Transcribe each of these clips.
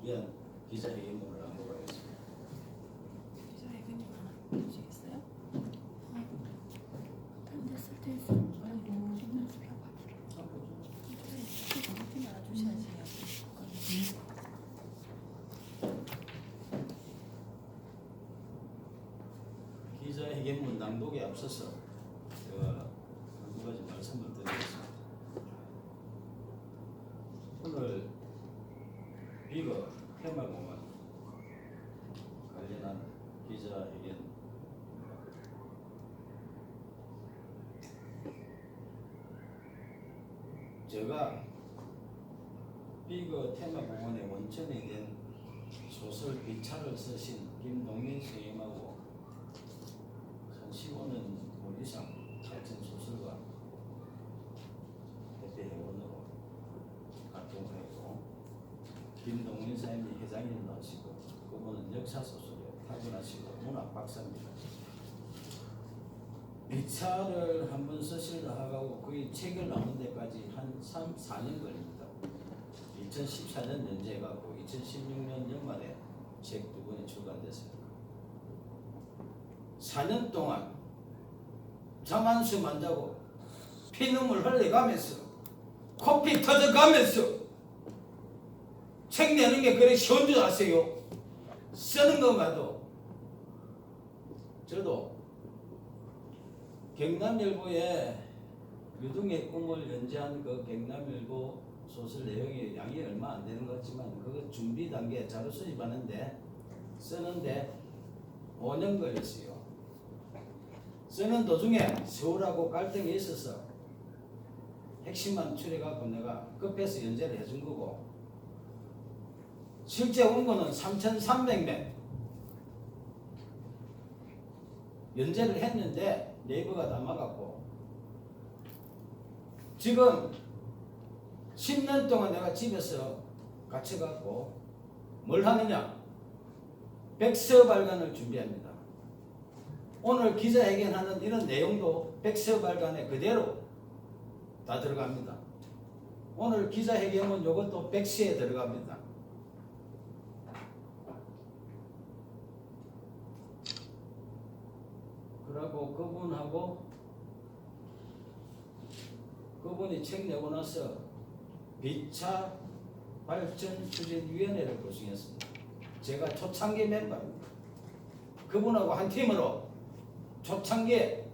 위한 기자회견문을 낭독하겠습니다. 기자회견이 보시겠어요? 딴데 쓸 때 있으면 아이고 연습해가지고 이렇게 말아주셔야지. 기자회견문 낭독에 앞서서 제가 두 가지 말씀을 드리겠습니다. 오늘 비거 테마공원 관련한 기자회견 제가 비거 테마공원의 원천이 된 소설 비차를 쓰신 김동민 선생님하고 15년 이상 같은 소설가 대표회원으로 활동을 했고 김동민 선생님이 회장님도 하시고 그분은 역사소설에 타고나시고 문학 박사입니다. 비차를 한번 쓰시려 하고 거의 책을 나오는 데까지 한 3, 4년 걸립니다. 2014년 연재해갖고 2016년 연말에 책 2권이 출간됐습니다. 4년 동안 잠 한숨 안 자고 피눈물 흘려가면서 코피 터져가면서 책 내는 게 그래 쉬운 줄 아세요? 쓰는 것마도 저도 경남일보에 유등의 꿈을 연재한 그 경남일보 소설 내용이 양이 얼마 안 되는 것 같지만 그거 준비 단계 자료 수집하는데 쓰는데 5년 걸렸어요. 쓰는 도중에 세월하고 갈등이 있어서 핵심만 추려갖고 내가 급해서 연재를 해준 거고 실제 원고는 3,300명 연재를 했는데 네이버가 다 막았고 지금 10년 동안 내가 집에서 갇혀갖고 뭘 하느냐 백서 발간을 준비합니다. 오늘 기자회견하는 이런 내용도 백서 발간에 그대로 다 들어갑니다. 오늘 기자회견은 이것도 백서에 들어갑니다. 그러고 그분이 책 내고 나서 비차 발전 추진위원회를 구성했습니다. 제가 초창기 멤버입니다. 그분하고 한 팀으로 초창기에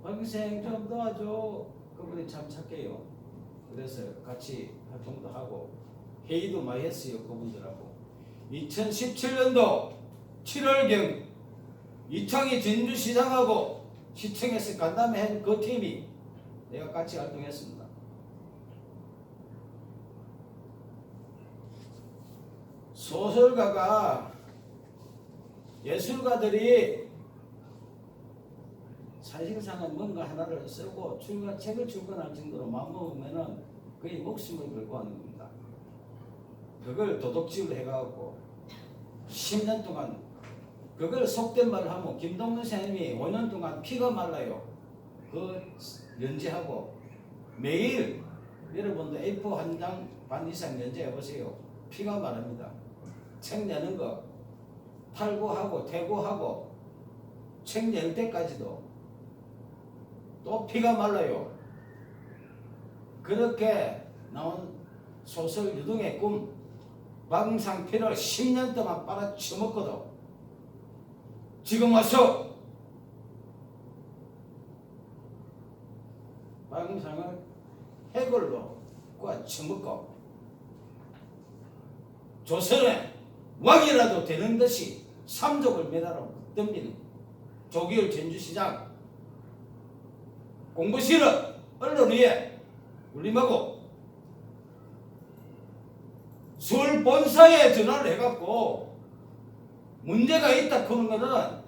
박기생 좀 도와줘. 그분이 참 착해요. 그래서 같이 활동도 하고 회의도 많이 했어요. 그분들하고 2017년도 7월경 이창희 진주시장하고 시청에서 간담회 한 그 팀이 내가 같이 활동했습니다. 소설가가 예술가들이 사실상은 뭔가 하나를 쓰고 책을 출간할 정도로 마음먹으면은 거의 목숨을 걸고 하는 겁니다. 그걸 도둑질을 해가지고 10년 동안 그걸 속된 말을 하면 김동민 선생님이 5년 동안 피가 말라요. 그 연재하고 매일 여러분도 A4 한 장 반 이상 연재해 보세요. 피가 마릅니다. 책 내는 거 탈고하고 퇴고하고 책 낼 때까지도 또 피가 말라요. 그렇게 나온 소설 유등의 꿈 박응상 피를 10년 동안 빨아쳐먹고도 지금 와서 박응상을 해골로 꼬아쳐먹고 조선에 왕이라도 되는 듯이 삼족을 매달아 덤비는 조기열 전주시장 공부 싫어 언론 위에 울림하고 서울 본사에 전화를 해갖고 문제가 있다 그런 거는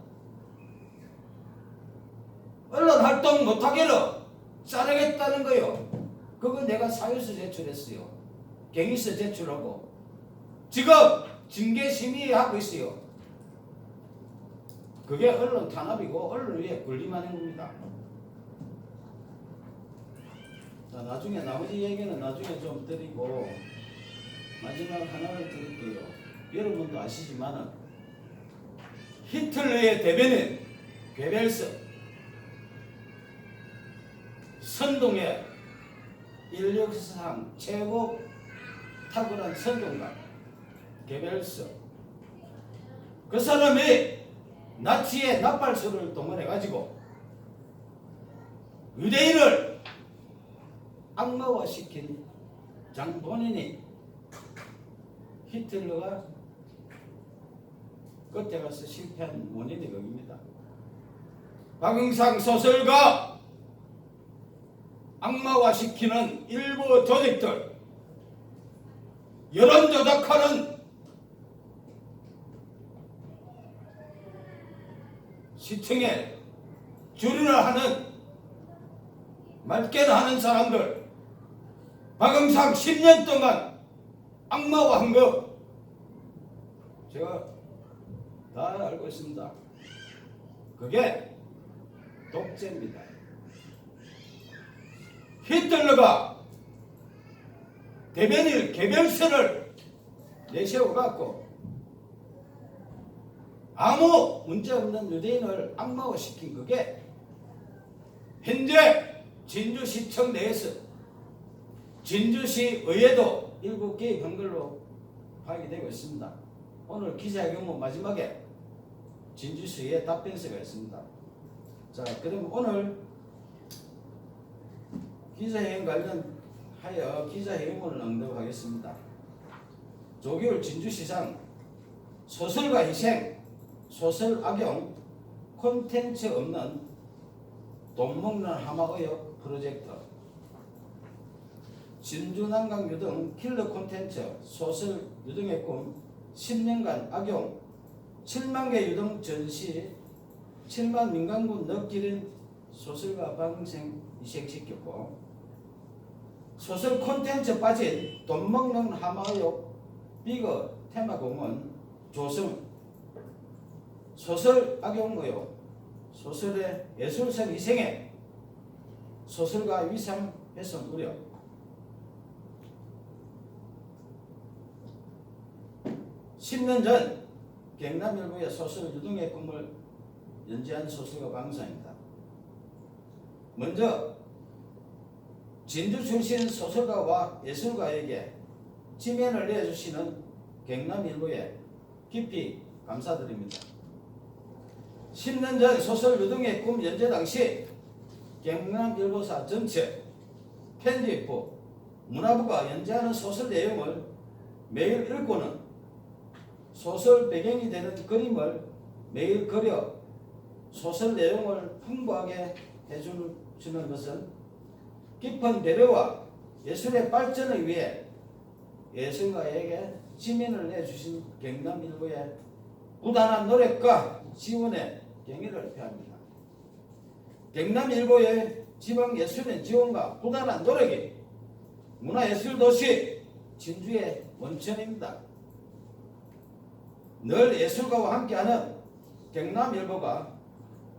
언론 활동 못하게로 자르겠다는 거요. 그거 내가 사유서 제출했어요. 경위서 제출하고 지금 징계 심의하고 있어요. 그게 언론 탄압이고 언론 위에 군림하는 겁니다. 자, 나중에 나머지 얘기는 나중에 좀 드리고 마지막 하나를 드릴게요. 여러분도 아시지만은 히틀러의 대변인 괴벨스, 선동의 인류사상 최고 탁월한 선동가 괴벨스, 그 사람이 나치의 나팔수를 동원해 가지고 유대인을 악마화시킨 장본인이 히틀러가 끝에 가서 실패한 원인이 거기입니다. 박응상 소설가 악마화시키는 일부 조직들, 여론 조작하는 시청에 줄이라 하는 말깨나 하는 사람들, 박응상 10년 동안 악마화한 거 제가 다 알고 있습니다. 그게 독재입니다. 히틀러가 대변인 개별세를 내세워갖고 아무 문제없는 유대인을 악마화시킨 그게 현재 진주시청 내에서 진주시 의회도 일부 개입한 걸로 파악이 되고 있습니다. 오늘 기자회견문 마지막에 진주시의회 답변서가 있습니다. 자, 그럼 오늘 기자회견 관련하여 기자회견문을 낭독하겠습니다. 조기울 진주시장 소설가 희생, 소설 악용, 콘텐츠 없는 돈 먹는 하마 의혹 프로젝트, 진주 난강 유등 킬러 콘텐츠 소설 유등의 꿈 10년간 악용, 7만 개 유등 전시, 7만 민간군 넉기린 소설가 방생 희생시켰고, 소설 콘텐츠 빠진 돈 먹는 하마 의혹 비거 테마공원 조성, 소설 악용 의혹, 소설의 예술성 희생에 소설가 위상 훼손 우려, (10년) 전 경남일보의 소설 유등의 꿈을 연재한 소설가 방사입니다. 먼저 진주 출신 소설가와 예술가에게 지면을 내주시는 경남일보에 깊이 감사드립니다. 10년 전 소설 유등의 꿈 연재 당시 경남일보사 전체, 편집부, 문화부가 연재하는 소설 내용을 매일 읽고는 소설 배경이 되는 그림을 매일 그려 소설 내용을 풍부하게 해주는 것은 깊은 배려와 예술의 발전을 위해 예술가에게 지면을 내주신 경남일보의 부단한 노력과 지원에 경의를 표합니다. 경남일보의 지방예술인 지원과 부단한 노력이 문화예술도시 진주의 원천입니다. 늘 예술가와 함께하는 경남일보가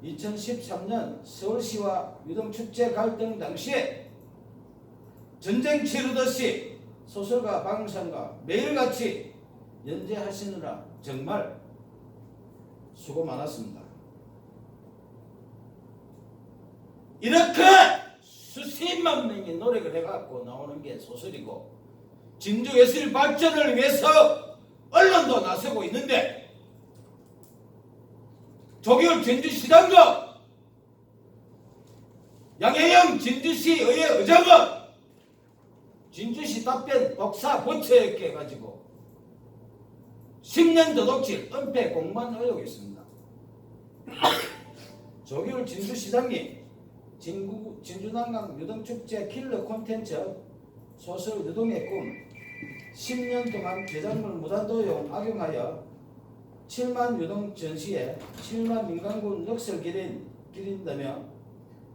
2013년 서울시와 유등축제 갈등 당시에 전쟁 치르듯이 소설가 방상과 매일같이 연재하시느라 정말 수고 많았습니다. 이렇게 수십만 명이 노력을 해갖고 나오는 게 소설이고, 진주 예술 발전을 위해서 언론도 나서고 있는데, 조기울 진주시장도 양혜영 진주시의회 의장은 진주시 답변 독사 보초했게 해가지고 10년 도둑질 은폐 공무원 의혹이 있습니다. 조기울 진주시장이 진주난강 유등축제 킬러 콘텐츠 소설 유등의 꿈 10년 동안 개작물 무단도용 악용하여 7만 유등 전시에 7만 민간군 넋을 기린다며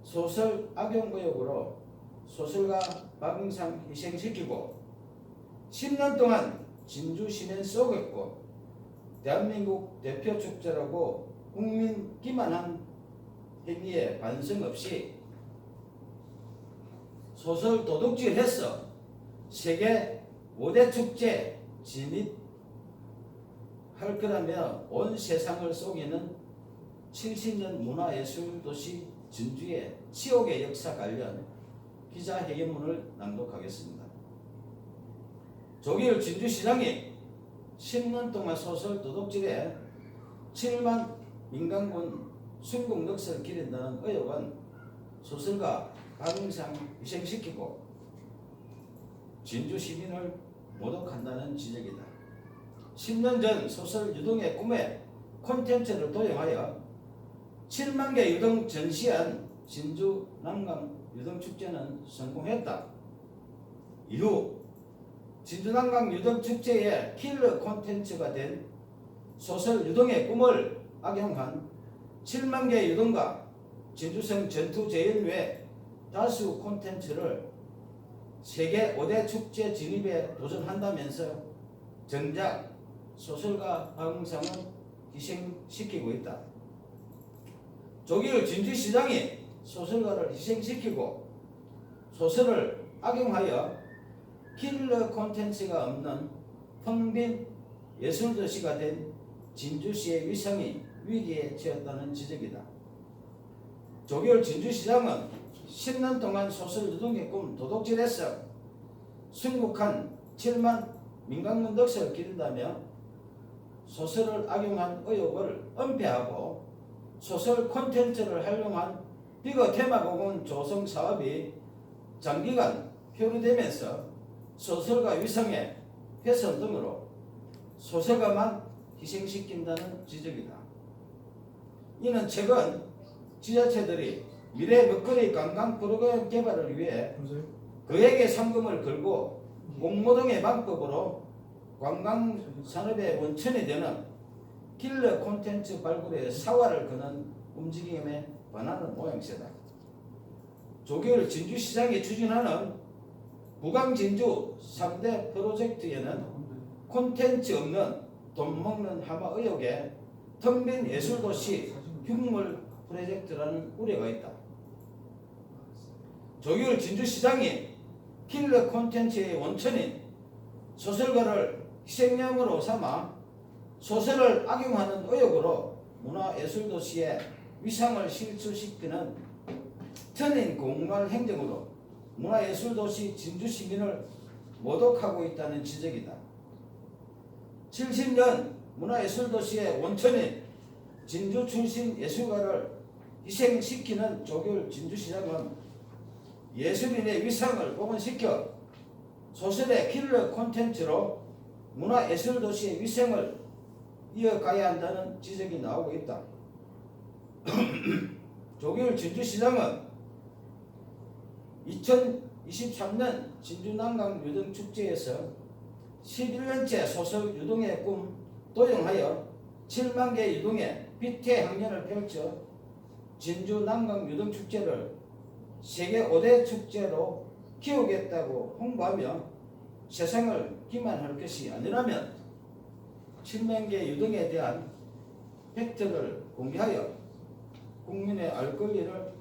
소설 악용 의혹으로 소설가 박응상 희생시키고 10년 동안 진주 시내 쏘겠고 대한민국 대표 축제라고 국민 기만한 행위에 반성 없이 소설 도둑질해서 세계 5대 축제 진입할 거라며 온 세상을 속이는 70년 문화예술도시 진주의 치욕의 역사 관련 기자회견문을 낭독하겠습니다. 조기열 진주시장이 10년 동안 소설 도둑질에 7만 민간군 순국 넋을 기린다는 의혹은 소설가 박응상 희생시키고 진주 시민을 모독한다는 지적이다. 10년 전 소설 유동의 꿈에 콘텐츠를 도용하여 7만 개 유동 전시한 진주 난강 유동축제는 성공했다. 이후 진주 난강 유동축제의 킬러 콘텐츠가 된 소설 유동의 꿈을 악용한 7만 개 유동과 진주성 전투 재현 외 다수 콘텐츠를 세계 5대 축제 진입에 도전한다면서 정작 소설가 박응상은 희생시키고 있다. 조기열 진주시장이 소설가를 희생시키고 소설을 악용하여 킬러 콘텐츠가 없는 텅 빈 예술도시가 된 진주시의 위상이 위기에 처했다는 지적이다. 조기열 진주시장은 10년 동안 소설 유동의 꿈 도둑질해서 순국한 7만 민간군 넋을 기른다며 소설을 악용한 의혹을 은폐하고 소설 콘텐츠를 활용한 비거 테마공원 조성 사업이 장기간 표류되면서 소설가 위상의 훼손 등으로 소설가만 희생시킨다는 지적이다. 이는 최근 지자체들이 미래 먹거리 관광 프로그램 개발을 위해 거액의 상금을 걸고 공모등의 방법으로 관광산업의 원천이 되는 킬러 콘텐츠 발굴에 사활을 거는 움직임에 반하는 모양새다. 조기열 진주시장이 추진하는 부강진주 3대 프로젝트에는 콘텐츠 없는 돈 먹는 하마 의혹에 텅 빈 예술도시 흉물 프로젝트라는 우려가 있다. 조기열 진주시장이 킬러 콘텐츠의 원천인 소설가를 희생양으로 삼아 소설을 악용하는 의혹으로 문화예술도시의 위상을 실추시키는 천인 공말 행정으로 문화예술도시 진주시민을 모독하고 있다는 지적이다. 70년 문화예술도시의 원천인 진주 출신 예술가를 희생시키는 조기열 진주시장은 예술인의 위상을 복원시켜 소설의 킬러 콘텐츠로 문화예술도시의 위상을 이어가야 한다는 지적이 나오고 있다. 조기열 진주시장은 2023년 진주난강 유동축제에서 11년째 소설 유동의 꿈 도용하여 7만 개 유동의 비태 학년을 펼쳐 진주 난강 유동축제를 세계 5대 축제로 키우겠다고 홍보하며 세상을 기만할 것이 아니라면 7만 개 유동에 대한 팩트를 공개하여 국민의 알 권리를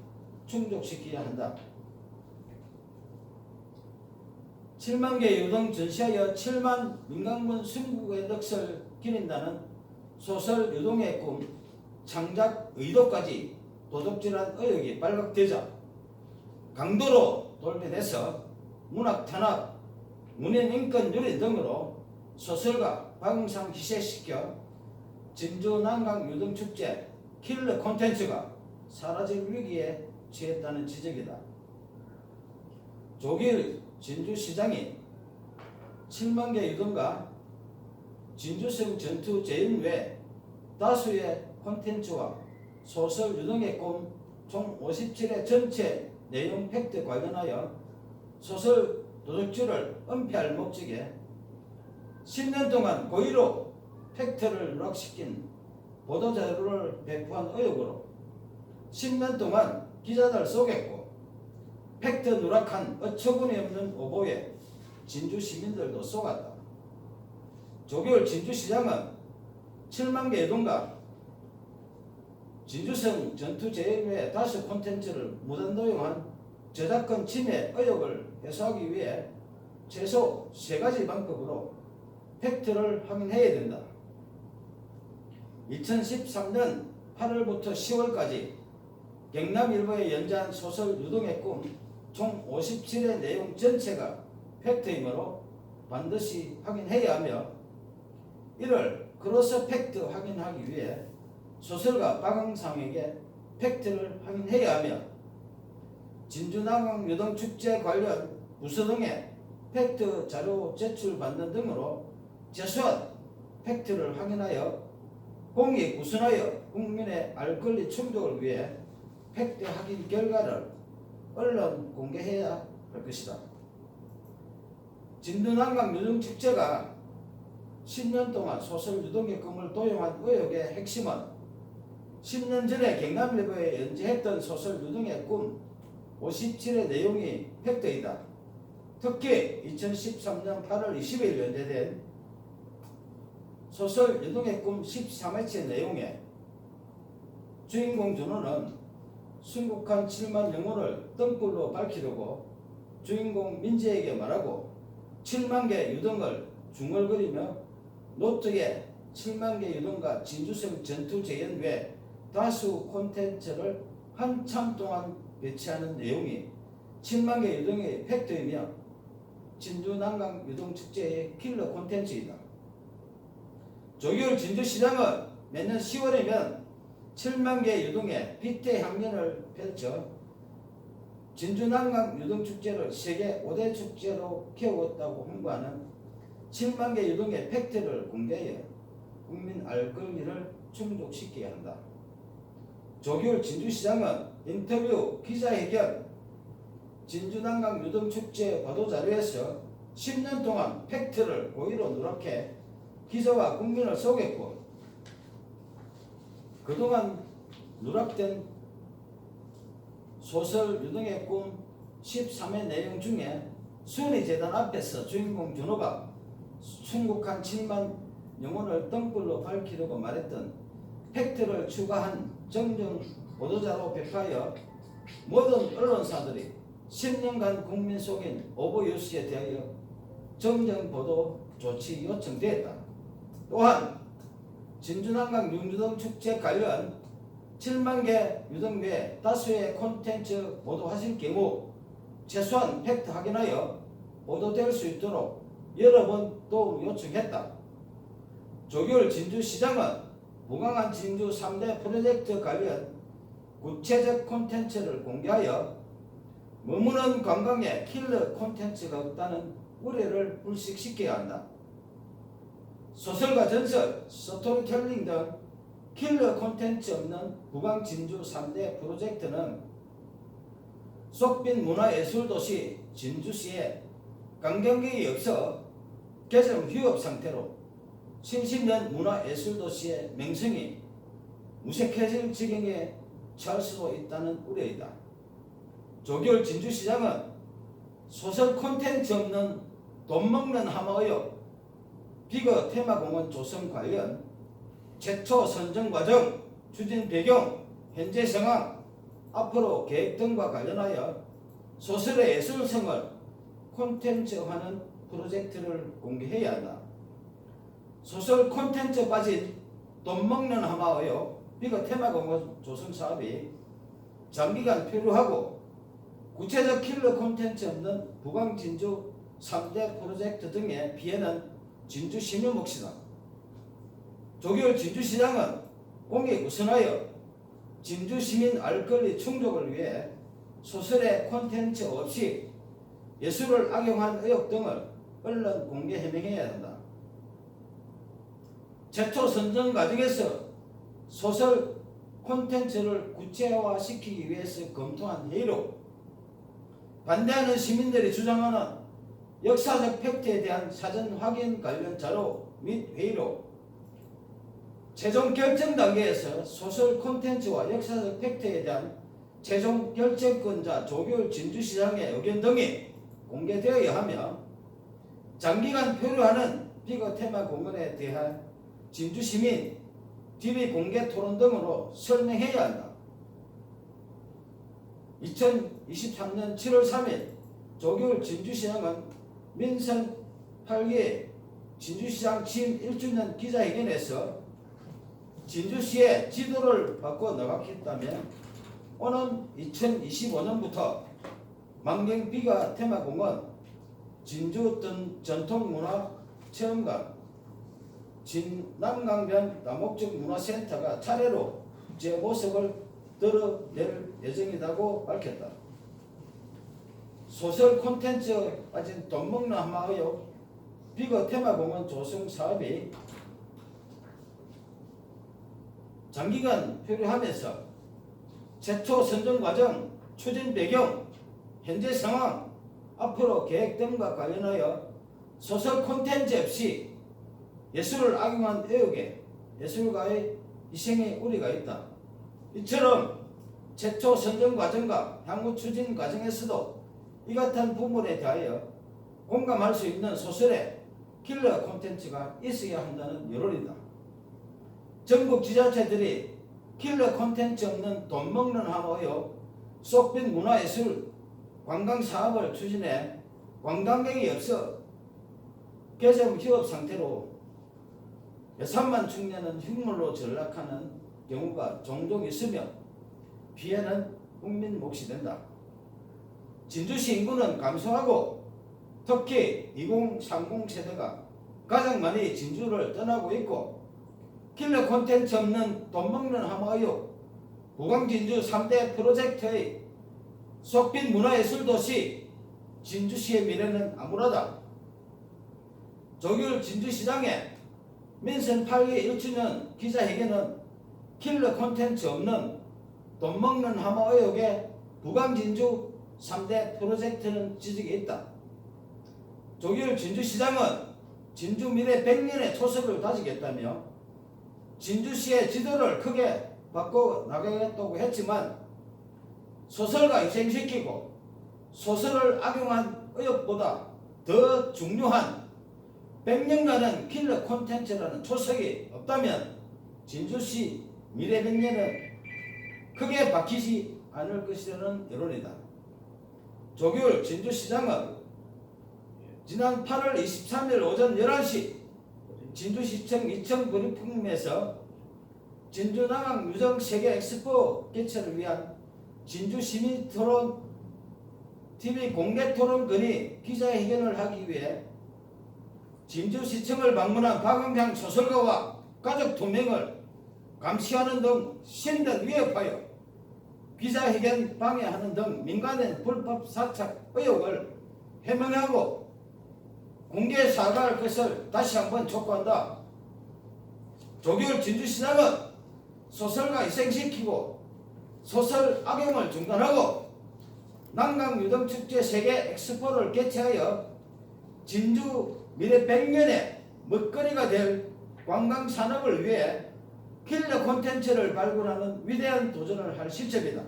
충족시켜야 한다. 7만 개 유동 전시하여 7만 민간군 순국의 넋을 기린다는 소설 유동의 꿈 창작 의도까지 도둑질한 의혹이 발각되자 강도로 돌변해서 문학 탄압, 문인 인권 유린 등으로 소설가 박응상 희생시켜 진주 난강 유동축제 킬러 콘텐츠가 사라질 위기에 처했다는 지적이다. 조기열 진주시장이 7만 개 유동과 진주성 전투 재현 외 다수의 콘텐츠와 소설 유동의 꿈 총 57회 전체 내용 팩트 관련하여 소설 도둑질을 은폐할 목적에 10년 동안 고의로 팩트를 누락시킨 보도자료를 배포한 의혹으로 10년 동안 기자들 속였고 팩트 누락한 어처구니 없는 오보에 진주 시민들도 속았다. 조기열 진주시장은 7만 개 유동과 진주성 전투 재현 외 다수 콘텐츠를 무단 도용한 저작권 침해 의혹을 해소하기 위해 최소 3가지 방법으로 팩트를 확인해야 된다. 2013년 8월부터 10월까지 경남일보에 연재한 소설 유동의 꿈 총 57의 내용 전체가 팩트이므로 반드시 확인해야 하며, 이를 크로스 팩트 확인하기 위해 소설가 박응상에게 팩트를 확인해야 하며, 진주난강 유동축제 관련 부서 등의 팩트 자료 제출받는 등으로 최소한 팩트를 확인하여 공익 우선하여 국민의 알 권리 충족을 위해 팩트 확인 결과를 언론 공개해야 할 것이다. 진주난강 유동축제가 10년 동안 소설 유동의 꿈을 도용한 의혹의 핵심은 10년 전에 경남일보에 연재했던 소설 유동의 꿈 57의 내용이 팩트이다. 특히 2013년 8월 20일 연재된 소설 유동의 꿈 13회째 내용에 주인공 준호는 순국한 7만 영혼을 등불로 밝히려고 주인공 민재에게 말하고 7만 개 유등을 중얼거리며 노트에 7만 개 유등과 진주성 전투 재현 외 다수 콘텐츠를 한참 동안 배치하는 내용이 7만 개 유등의 팩트이며 진주난강 유동축제의 킬러 콘텐츠이다. 조기율 진주시장은 매년 10월이면 7만 개 유동의 빗대 향연을 펼쳐 진주난강 유동축제를 세계 5대 축제로 키웠다고 홍보하는 7만 개 유동의 팩트를 공개해 국민 알 권리를 충족시켜야 한다. 조기율 진주시장은 인터뷰, 기자회견, 진주난강 유동축제 보도자료에서 10년 동안 팩트를 고의로 누락해 기자와 국민을 속였고, 그동안 누락된 소설 유동의 꿈 13회 내용 중에 순위재단 앞에서 주인공 준호가 순국한 7만 영혼을 등불로 밝히려고 말했던 팩트를 추가한 정정 보도자로 배파하여 모든 언론사들이 10년간 국민 속인 오버뉴스에 대하여 정정 보도 조치 요청되었다. 또한 진주난강 유동축제 관련 7만 개 유동 외 다수의 콘텐츠 보도하실 경우 최소한 팩트 확인하여 보도될 수 있도록 여러 번 도움 요청했다. 조기율 진주시장은 무강한 진주 3대 프로젝트 관련 구체적 콘텐츠를 공개하여 머무는 관광에 킬러 콘텐츠가 없다는 우려를 불식시켜야 한다. 소설과 전설, 스토리텔링 등 킬러 콘텐츠 없는 부강 진주 3대 프로젝트는 속빈 문화예술도시 진주시에 관광객이 없어 개점 휴업 상태로 신신년 문화예술도시의 명성이 무색해질 지경에 처할 수도 있다는 우려이다. 조기율 진주시장은 소설 콘텐츠 없는 돈 먹는 하마 의혹, 비거 테마공원 조성 관련 최초 선정 과정, 추진 배경, 현재 상황, 앞으로 계획 등과 관련하여 소설의 예술성을 콘텐츠화하는 프로젝트를 공개해야 한다. 소설 콘텐츠 빠진 돈 먹는 하마 의혹, 비거 테마공원 조성 사업이 장기간 필요하고 구체적 킬러 콘텐츠 없는 부강 진주 3대 프로젝트 등의 피해는 진주 시민 몫이다. 조기율 진주시장은 공익 우선하여 진주 시민 알 권리 충족을 위해 소설의 콘텐츠 없이 예술을 악용한 의혹 등을 언론 공개 해명해야 한다. 최초 선정 과정에서 소설 콘텐츠를 구체화시키기 위해서 검토한 회의로 반대하는 시민들이 주장하는 역사적 팩트에 대한 사전 확인 관련 자료 및 회의로 최종 결정 단계에서 소설 콘텐츠와 역사적 팩트에 대한 최종 결정권자 조기율 진주시장의 의견 등이 공개되어야 하며 장기간 표류하는 비거 테마 공원에 대한 진주시민 TV 공개 토론 등으로 설명해야 한다. 2023년 7월 3일 조기율 진주시장은 민선 8기 진주시장 취임 1주년 기자회견에서 진주시의 지도를 바꿔 나가겠다면 오는 2025년부터 만경비가 테마공원, 진주 전통문화체험관, 진남강변 다목적 문화센터가 차례로 재모습을 드러낼 예정이라고 밝혔다. 소설 콘텐츠 빠진 돈 먹는 한마의혹 비거 테마공원 조성 사업이 장기간 표류하면서 최초 선정 과정, 추진 배경, 현재 상황, 앞으로 계획 등과 관련하여 소설 콘텐츠 없이 예술을 악용한 의혹에 예술가의 희생의 우려가 있다. 이처럼 최초 선정 과정과 향후 추진 과정에서도 이 같은 부분에 대하여 공감할 수 있는 소설의 킬러 콘텐츠가 있어야 한다는 여론이다. 전국 지자체들이 킬러 콘텐츠 없는 돈 먹는 함의혹 쏙빈 문화예술 관광 사업을 추진해 관광객이 없어 개점 휴업 상태로 예산만 축내는 흉물로 전락하는 경우가 종종 있으며 피해는 국민 몫이 된다. 진주시 인구는 감소하고 특히 2030 세대가 가장 많이 진주를 떠나고 있고 킬러 콘텐츠 없는 돈 먹는 함의혹 구강진주 3대 프로젝트의 쏙빈 문화예술 도시 진주시의 미래는 암울하다. 조규일 진주시장의 민선 8기 1주년 기자회견은 킬러 콘텐츠 없는 돈 먹는 하마 의혹에 구강진주 3대 프로젝트는 지적이 있다. 조규일 진주시장은 진주 미래 100년의 초석을 다지겠다며 진주시의 지도를 크게 바꿔 나가겠다고 했지만 소설가 희생시키고 소설을 악용한 의혹보다 더 중요한 100년간은 킬러 콘텐츠라는 초석이 없다면 진주시 미래 100년은 크게 바뀌지 않을 것이라는 여론이다. 조규일 진주시장은 지난 8월 23일 오전 11시 진주시청 2층 브리핑룸에서 진주남항 유정 세계 엑스포 개최를 위한 진주시민토론 TV 공개토론건의 기자회견을 하기 위해 진주시청을 방문한 박은경 소설가와 가족 2명을 감시하는 등 신변 위협하여 기자회견 방해하는 등 민간인 불법 사착 의혹을 해명하고 공개 사과할 것을 다시 한번 촉구한다. 조규일 진주시장은 소설가 희생시키고 소설 악용을 중단하고 남강유등축제 세계 엑스포를 개최하여 진주 미래 100년의 먹거리가 될 관광산업을 위해 킬러 콘텐츠를 발굴하는 위대한 도전을 할 시점이다.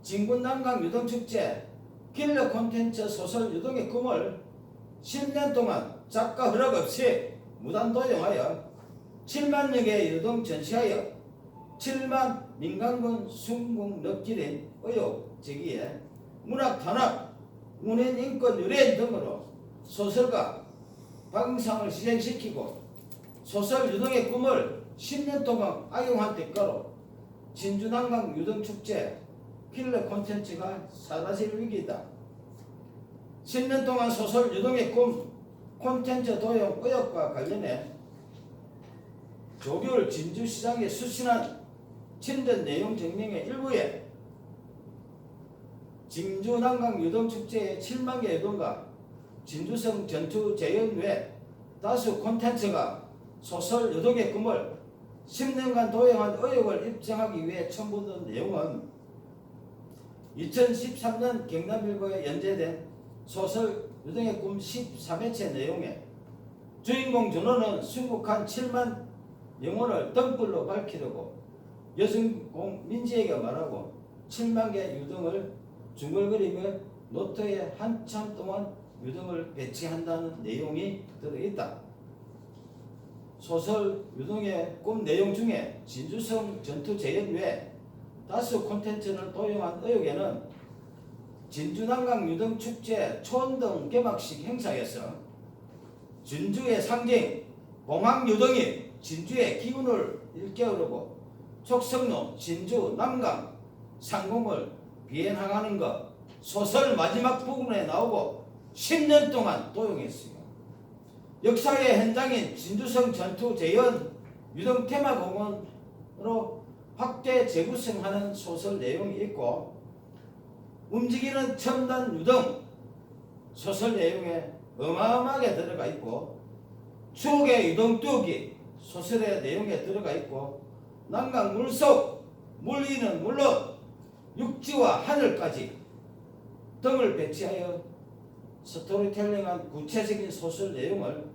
진군남강유등축제 킬러 콘텐츠 소설 유등의 꿈을 10년 동안 작가 허락 없이 무단도용하여 7만 명의 유등 전시하여 7만 민간군 순국 럭길인 의혹 제기에 문학 탄압, 문인 인권 유례 등으로 소설가 박응상을 희생시키고 소설 유등의 꿈을 10년 동안 악용한 대가로 진주남강 유등축제 킬러 콘텐츠가 사라질 위기다. 10년 동안 소설 유등의 꿈 콘텐츠 도용 의혹과 관련해 조규일 진주시장이 수신한 친전 내용 증명의 일부에 진주남강 유등축제의 7만 개 유등과 진주성 전투 재현 외 다수 콘텐츠가 소설 유등의 꿈을 10년간 도용한 의혹을 입증하기 위해 첨부된 내용은 2013년 경남일보에 연재된 소설 유등의 꿈 13회체 내용에 주인공 준호는 순국한 7만 영혼을 등불로 밝히려고 여주인공 민지에게 말하고 7만 개 유등을 중얼거리며 노트에 한참 동안 유등을 배치한다는 내용이 들어있다. 소설 유등의 꿈 내용 중에 진주성 전투 재현 외 다수 콘텐츠를 도용한 의혹에는 진주난강 유등축제 초원동 개막식 행사에서 진주의 상징 봉황유등이 진주의 기운을 일깨우려고 촉성로 진주 남강 상공을 비행하는 것 소설 마지막 부분에 나오고 10년 동안 도용했어요. 역사의 현장인 진주성 전투 재현 유등 테마공원으로 확대 재구성하는 소설 내용이 있고 움직이는 첨단 유등 소설 내용에 어마어마하게 들어가 있고 추억의 유등 뚜기 소설의 내용에 들어가 있고 난강 물속 물위는 물론 육지와 하늘까지 등을 배치하여 스토리텔링한 구체적인 소설 내용을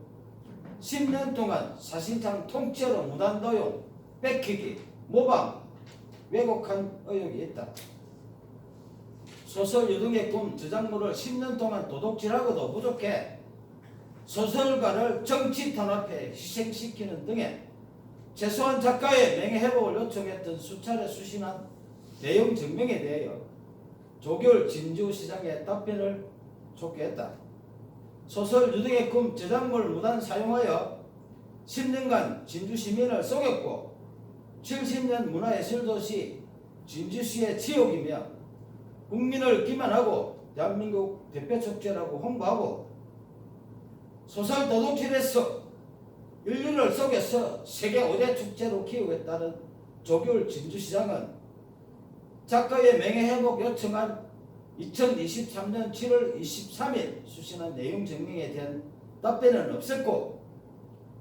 10년 동안 사실상 통째로 무단도용, 뺏기기, 모방, 왜곡한 의혹이 있다. 소설 유등의 꿈 저작물을 10년 동안 도둑질하고도 부족해 소설가를 정치 탄압에 희생시키는 등의 최소한 작가의 명예회복을 요청했던 수차례 수신한 내용 증명에 대하여 조결 진주시장의 답변을 촉구했다. 소설 유등의 꿈 저작물 무단 사용하여 10년간 진주시민을 속였고 70년 문화예술도시 진주시의 지옥이며 국민을 기만하고 대한민국 대표축제라고 홍보하고 소설 도둑질에서 인류를 속여서 세계 5대 축제로 키우겠다는 조규hl 진주시장은 작가의 명예회복 요청한 2023년 7월 23일 수신한 내용 증명에 대한 답변은 없었고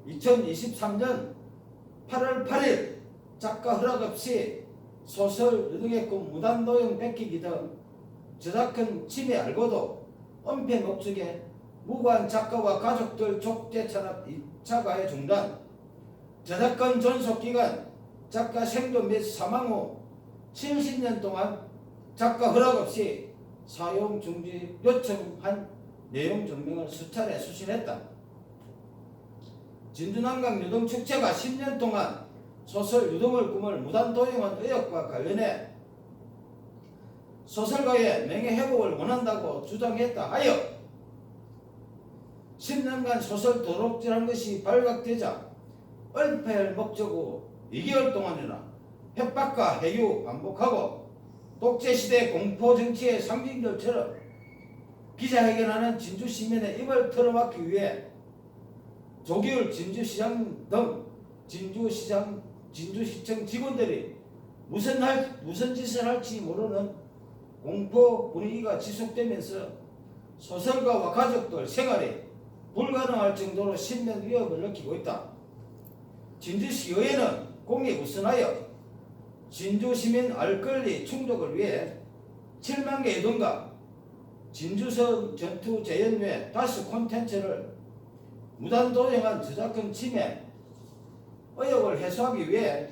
2023년 8월 8일 작가 허락 없이 소설 유등의 꿈 무단도용 뺏기기 등 저작권 침해 알고도 은폐 목적에 무고한 작가와 가족들 족제 찬압 2차 가해 중단 저작권 존속기간 작가 생존 및 사망 후 70년 동안 작가 허락 없이 사용 중지 요청한 내용 증명을 수차례 수신했다. 진주난강 유등축제가 10년 동안 소설 유등의 꿈을 무단 도용한 의혹과 관련해 소설가의 명예회복을 원한다고 주장했다 하여 10년간 소설 도둑질한 것이 발각되자 은폐할 목적으로 2개월 동안이나 협박과 해유 반복하고 독재시대 공포정치의 상징들처럼 기자회견하는 진주시민의 입을 털어막기 위해 조규hl 진주시장 등 진주시청 직원들이 무슨 짓을 할지 모르는 공포 분위기가 지속되면서 소설가와 가족들 생활이 불가능할 정도로 신명 위협을 느끼고 있다. 진주시의회는 공익우선하여 진주시민 알 권리 충족을 위해 7만 개 유등과 진주성 전투 재현 외 다수 콘텐츠를 무단 도용한 저작권 침해 의혹을 해소하기 위해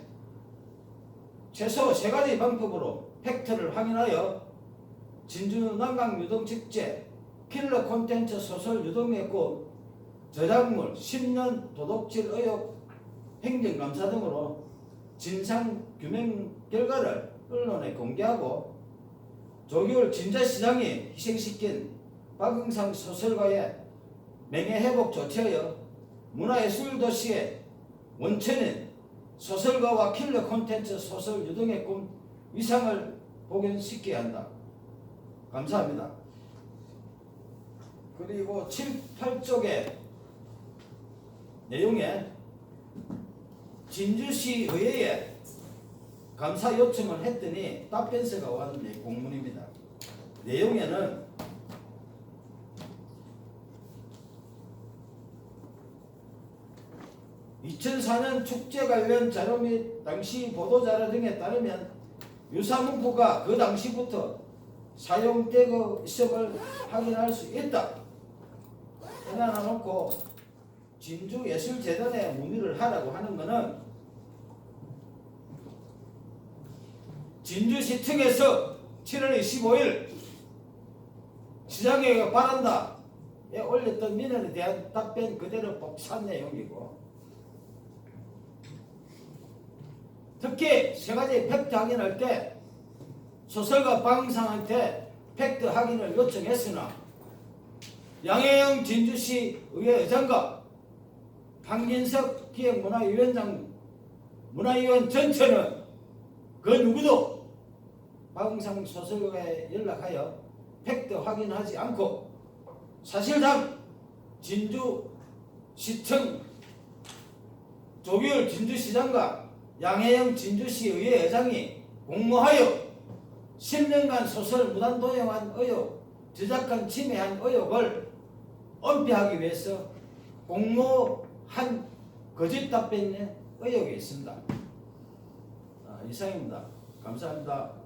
최소 3가지 방법으로 팩트를 확인하여 진주난강 유등축제 킬러 콘텐츠 소설 유등의 꿈 저작물 10년 도둑질 의혹 행정감사 등으로 진상 규명 결과를 언론에 공개하고 조규hl 진주시장이 희생시킨 박응상 소설가의 명예회복 조치하여 문화예술도시의 원천인 소설가와 킬러 콘텐츠 소설 유등의 꿈 위상을 복원시켜야 한다. 감사합니다. 그리고 7, 8쪽의 내용에 진주시 의회에 감사 요청을 했더니 답변서가 왔는데 공문입니다. 내용에는 (2004년) 축제 관련 자료 및 당시 보도자료 등에 따르면 유사문구가 그 당시부터 사용되고 있음을 확인할 수 있다. 해놔놓고 진주예술재단에 문의를 하라고 하는 것은 진주시청에서 7월 25일 시장에 바란다에 올렸던 민원에 대한 답변 그대로 복사한 내용이고 특히 3가지 팩트 확인할 때 소설가 박응상한테 팩트 확인을 요청했으나 양혜영 진주시 의회 의장과 황진석 기획문화위원장 문화위원 전체는 그 누구도 박응상 소설가에 연락하여 팩트 확인하지 않고 사실상 진주시청 조규율 진주시장과 양혜영 진주시의회 의장이 공모하여 10년간 소설 무단 도용한 의혹, 저작권 침해한 의혹을 은폐하기 위해서 공모한 거짓 답변의 의혹이 있습니다. 이상입니다. 감사합니다.